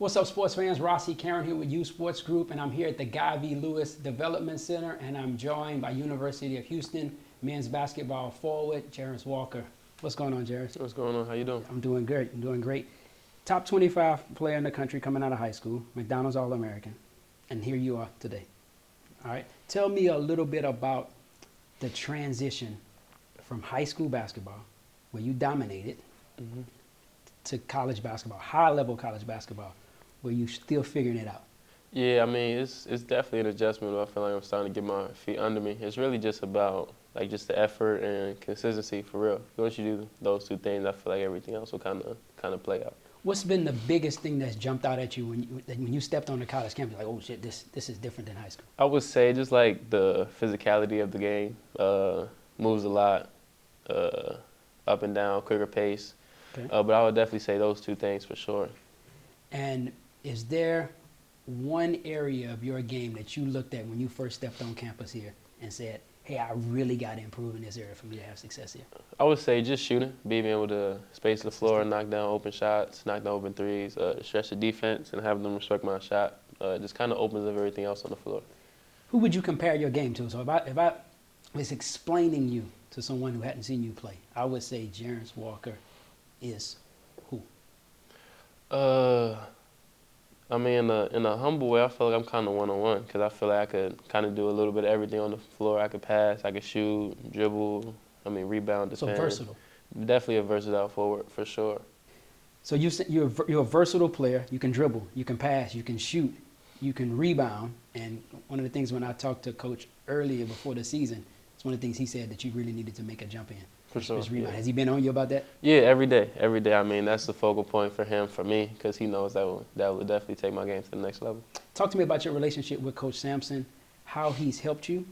What's up, sports fans? Rhossi Carron here with U Sports Group, and I'm here at the Guy V. Lewis Development Center, and I'm joined by University of Houston men's basketball forward, Jarace Walker. What's going on, Jarace? What's going on? How you doing? I'm doing great. I'm doing great. Top 25 player in the country coming out of high school, McDonald's All-American, and here you are today. All right. Tell me a little bit about the transition from high school basketball, where you dominated, to college basketball, high-level college basketball, where you still figuring it out. Yeah, I mean, it's definitely an adjustment. I feel like I'm starting to get my feet under me. It's really just about just the effort and consistency for real. Once you do those two things, I feel like everything else will kind of play out. What's been the biggest thing that's jumped out at you when you stepped on the college campus? Like, oh shit, this is different than high school. I would say just like the physicality of the game, moves a lot, up and down, quicker pace. Okay. But I would definitely say those two things for sure. And is there one area of your game that you looked at when you first stepped on campus here and said, hey, I really got to improve in this area for me to have success here? I would say just shooting, being able to space the floor, knock down open shots, knock down open threes, stretch the defense, and have them respect my shot. Just kind of opens up everything else on the floor. Who would you compare your game to? So if I was explaining you to someone who hadn't seen you play, I would say Jarace Walker is who? I mean, in a humble way, I feel like I'm kind of one-on-one because I feel like I could kind of do a little bit of everything on the floor. I could pass, I could shoot, dribble, rebound, defend. So versatile. Definitely a versatile forward for sure. So you're a versatile player. You can dribble, you can pass, you can shoot, you can rebound. And one of the things when I talked to Coach earlier before the season, it's one of the things he said that you really needed to make a jump in. For sure. Yeah. Has he been on you about that? Yeah, every day. Every day. I mean, that's the focal point for him, for me, because he knows that will definitely take my game to the next level. Talk to me about your relationship with Coach Sampson, how he's helped you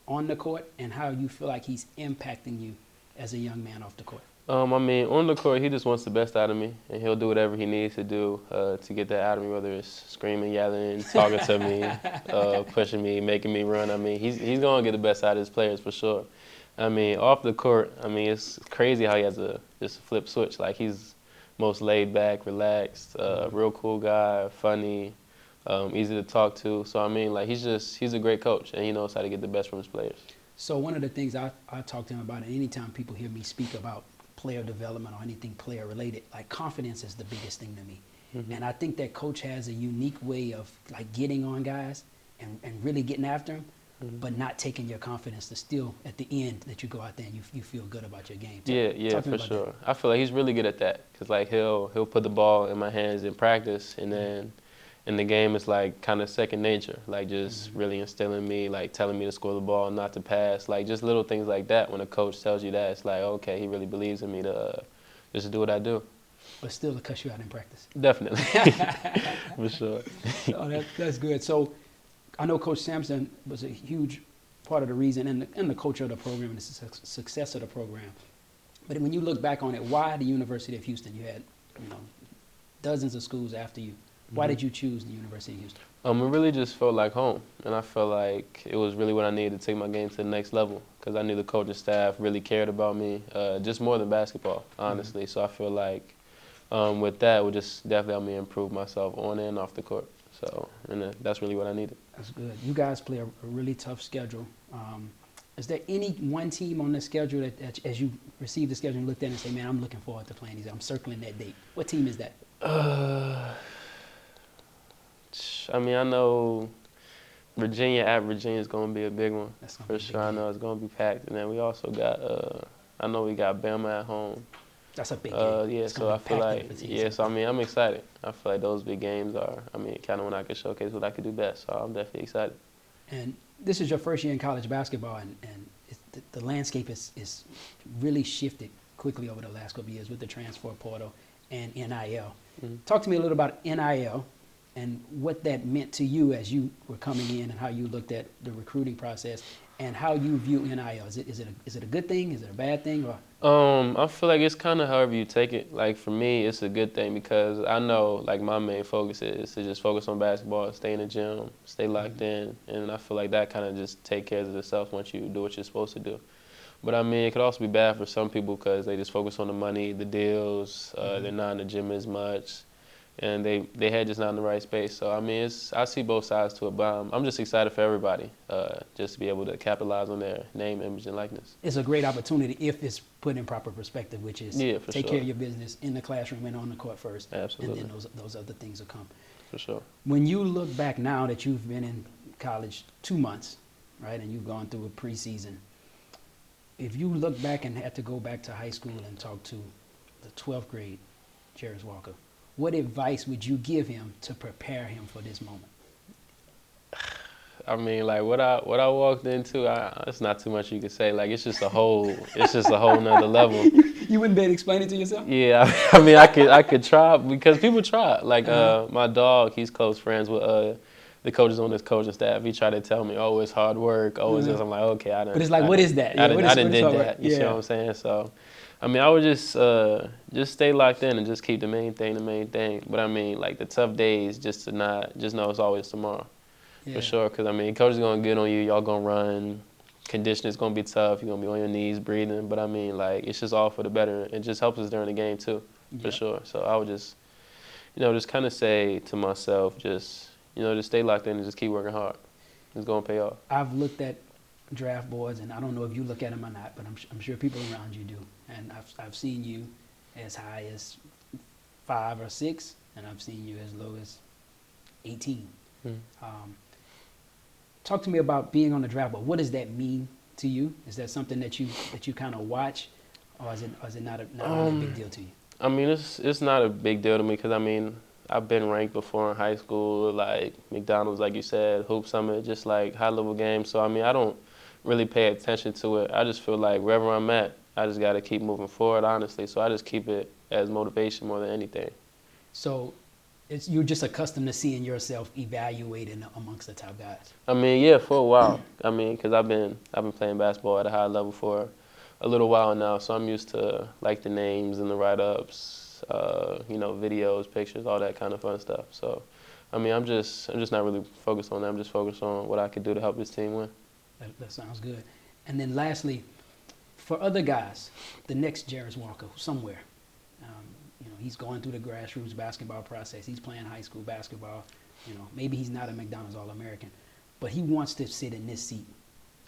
on the court, and how you feel like he's impacting you as a young man off the court. I mean, on the court, he just wants the best out of me, and he'll do whatever he needs to do to get that out of me, whether it's screaming, yelling, talking to me, pushing me, making me run. I mean, he's going to get the best out of his players for sure. I mean, off the court, I mean, it's crazy how he has just a flip switch. Like, he's most laid back, relaxed, real cool guy, funny, easy to talk to. So, I mean, like, he's a great coach, and he knows how to get the best from his players. So one of the things I talk to him about, and anytime people hear me speak about player development or anything player related, like, confidence is the biggest thing to me. And I think that Coach has a unique way of, like, getting on guys and really getting after them, but not taking your confidence to still, at the end, that you go out there and you feel good about your game. Yeah, for sure. That. I feel like he's really good at that because, like, he'll put the ball in my hands in practice, and then in the game it's, like, kind of second nature, like, just really instilling me, like, telling me to score the ball, not to pass, like, just little things like that. When a coach tells you that, it's like, okay, he really believes in me to just do what I do. But still to cuss you out in practice. Definitely. For sure. Oh, that's good. So I know Coach Sampson was a huge part of the reason and the coach of the program and the success of the program. But when you look back on it, why the University of Houston? You had dozens of schools after you. Why did you choose the University of Houston? It really just felt like home, and I felt like it was really what I needed to take my game to the next level because I knew the coaching staff really cared about me, just more than basketball, honestly. So I feel like with that, it would just definitely help me improve myself on and off the court. So, and that's really what I needed. That's good. You guys play a really tough schedule. Is there any one team on the schedule that as you received the schedule and looked at it and say, man, I'm looking forward to playing these, I'm circling that date? What team is that? I mean, I know Virginia at Virginia is going to be a big one. For sure. I know it's going to be packed. And then we also got, I know we got Bama at home. That's a big game. Yeah, so I feel like, so I mean, I'm excited. I feel like those big games are, kind of when I can showcase what I can do best. So I'm definitely excited. And this is your first year in college basketball, and the landscape is really shifted quickly over the last couple of years with the transfer portal and NIL. Talk to me a little about NIL and what that meant to you as you were coming in and how you looked at the recruiting process and how you view NIL. Is it a good thing? Is it a bad thing? Or I feel like it's kind of however you take it. Like, for me, it's a good thing because I know, like, my main focus is to just focus on basketball, stay in the gym, stay locked in, and I feel like that kind of just take care of itself once you do what you're supposed to do. But, I mean, it could also be bad for some people because they just focus on the money, the deals, they're not in the gym as much. and they had just not in the right space. So I mean, I see both sides to it, but I'm just excited for everybody just to be able to capitalize on their name, image, and likeness. It's a great opportunity if it's put in proper perspective, which is take care of your business in the classroom and on the court first. Absolutely. And then those other things will come. For sure. When you look back now that you've been in college 2 months, right, and you've gone through a preseason, if you look back and had to go back to high school and talk to the 12th grade Jarace Walker, what advice would you give him to prepare him for this moment? I mean, like what I walked into, it's not too much you could say. Like it's just a whole nother level. You wouldn't be able to explain it to yourself? Yeah, I mean, I could try because people try. Like my dog, he's close friends with the coaches on this coaching staff. He tried to tell me, oh, it's hard work. Oh, it's this. I'm like, okay, I didn't. But it's like, what is that? I didn't did that. You see what I'm saying? So, I mean, I would just stay locked in and just keep the main thing. But I mean, like the tough days, just know it's always tomorrow. For sure, because I mean, coach is gonna get on you. Y'all gonna run. Conditioning is gonna be tough. You're gonna be on your knees breathing. But I mean, like it's just all for the better. It just helps us during the game too, for sure. So I would just, just kind of say to myself, just stay locked in and just keep working hard. It's gonna pay off. I've looked at draft boards, and I don't know if you look at them or not, but I'm sure people around you do. And I've seen you as high as 5 or 6, and I've seen you as low as 18. Talk to me about being on the draft board. What does that mean to you? Is that something that you kind of watch, or is it not really a big deal to you? I mean, it's not a big deal to me because I mean, I've been ranked before in high school, like McDonald's, like you said, Hoop Summit, just like high-level games. So I mean, I don't really pay attention to it. I just feel like wherever I'm at, I just got to keep moving forward, honestly. So I just keep it as motivation more than anything. So you're just accustomed to seeing yourself evaluated amongst the top guys. I mean, yeah, for a while. I mean, because I've been playing basketball at a high level for a little while now, so I'm used to like the names and the write-ups, videos, pictures, all that kind of fun stuff. So, I mean, I'm just not really focused on that. I'm just focused on what I could do to help this team win. That sounds good. And then lastly, for other guys, the next Jarace Walker somewhere. He's going through the grassroots basketball process. He's playing high school basketball. Maybe he's not a McDonald's All-American, but he wants to sit in this seat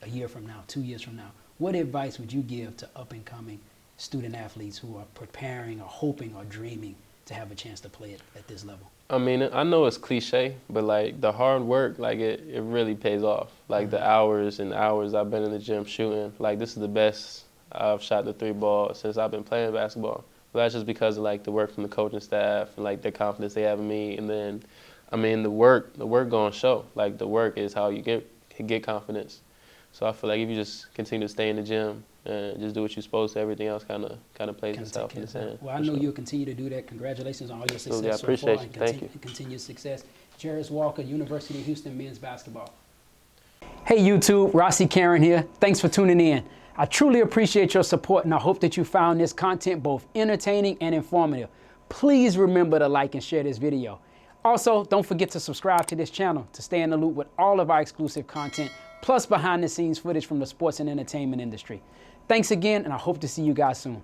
a year from now, 2 years from now. What advice would you give to up-and-coming student athletes who are preparing or hoping or dreaming to have a chance to play at this level? I mean, I know it's cliche, but like the hard work, like it really pays off. Like the hours and hours I've been in the gym shooting, like this is the best I've shot the 3 ball since I've been playing basketball. But that's just because of like the work from the coaching staff and like the confidence they have in me. And then, I mean, the work gonna show. Like the work is how you get confidence. So I feel like if you just continue to stay in the gym and just do what you're supposed to, everything else kind of plays itself in the hand. Well, I know you'll continue to do that. Congratulations on all your success I appreciate you. Thank you. And continued success. Jarace Walker, University of Houston men's basketball. Hey YouTube, Rhossi Carron here. Thanks for tuning in. I truly appreciate your support, and I hope that you found this content both entertaining and informative. Please remember to like and share this video. Also, don't forget to subscribe to this channel to stay in the loop with all of our exclusive content, plus behind-the-scenes footage from the sports and entertainment industry. Thanks again, and I hope to see you guys soon.